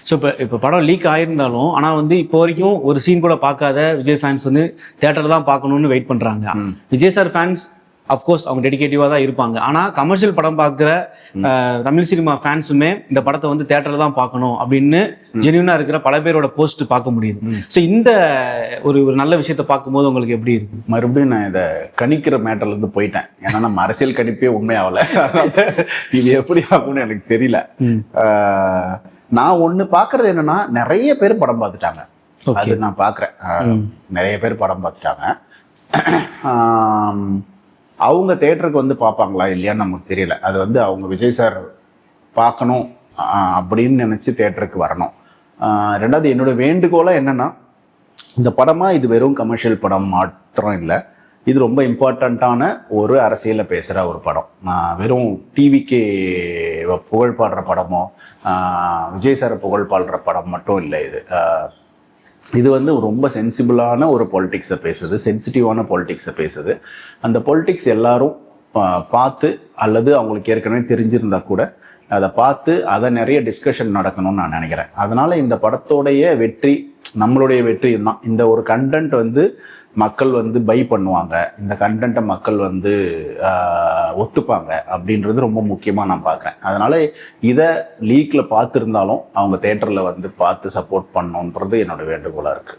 So இப்போ படம் league ஆயிருந்தாலும் ஆனால் வந்து இப்போ வரைக்கும் ஒரு சீன் கூட பார்க்காத விஜய் ஃபேன்ஸ் வந்து தேட்டரில் தான் பார்க்கணுன்னு வெயிட் பண்ணுறாங்க. விஜய் சார் ஃபேன்ஸ் அஃப்கோர்ஸ் அவங்க டெடிகேட்டிவாக தான் இருப்பாங்க. ஆனால் கமர்ஷியல் படம் பார்க்குற தமிழ் சினிமா ஃபேன்ஸுமே இந்த படத்தை வந்து தேட்டரில் தான் பார்க்கணும் அப்படின்னு ஜென்யூனாக இருக்கிற பல பேரோட போஸ்ட் பார்க்க முடியுது. ஸோ இந்த ஒரு ஒரு நல்ல விஷயத்த பார்க்கும்போது உங்களுக்கு எப்படி இருக்கு? மறுபடியும் நான் இதை கணிக்கிற மேட்டர்லேருந்து போயிட்டேன். ஏன்னா நம்ம அரசியல் கணிப்பே உண்மையாகல. இது எப்படி ஆகும்னு எனக்கு தெரியல. நான் ஒன்று பார்க்குறது என்னன்னா, நிறைய பேர் படம் பார்த்துட்டாங்க. அது நான் பார்க்குறேன். நிறைய பேர் படம் பார்த்துட்டாங்க. அவங்க தேட்டருக்கு வந்து பார்ப்பாங்களா இல்லையான்னு நமக்கு தெரியல. அது வந்து அவங்க விஜய் சார் பார்க்கணும் அப்படின்னு நினச்சி தேட்டருக்கு வரணும். ரெண்டாவது என்னோட வேண்டுகோளாக என்னென்னா, இந்த படமாக இது வெறும் கமர்ஷியல் படம் மாத்திரம் இல்லை, இது ரொம்ப இம்பார்ட்டண்ட்டான ஒரு அரசியலில் பேசுகிற ஒரு படம். வெறும் டிவிக்கு புகழ் பாடுற படமோ விஜய் சாரை புகழ் பாடுற படம் மட்டும் இல்லை. இது வந்து ரொம்ப சென்சிபிளான ஒரு பொலிட்டிக்ஸை பேசுது, சென்சிட்டிவான பொலிட்டிக்ஸை பேசுது. அந்த பொலிட்டிக்ஸ் எல்லாரும் பார்த்து, அல்லது அவங்களுக்கு ஏற்கனவே தெரிஞ்சிருந்தா கூட அதை பார்த்து அதை நிறைய டிஸ்கஷன் நடக்கணும்னு நான் நினைக்கிறேன். அதனால் இந்த படத்தோடைய வெற்றி நம்மளுடைய வெற்றி தான். இந்த ஒரு கண்டென்ட் வந்து மக்கள் வந்து பை பண்ணுவாங்க, இந்த கண்டென்ட்டை மக்கள் வந்து ஒத்துப்பாங்க அப்படின்றது ரொம்ப முக்கியமாக நான் பார்க்குறேன். அதனால் இதை லீக்கில் பார்த்துருந்தாலும் அவங்க தேட்டரில் வந்து பார்த்து சப்போர்ட் பண்ணணுன்றது என்னோடய வேண்டுகோளாக இருக்குது.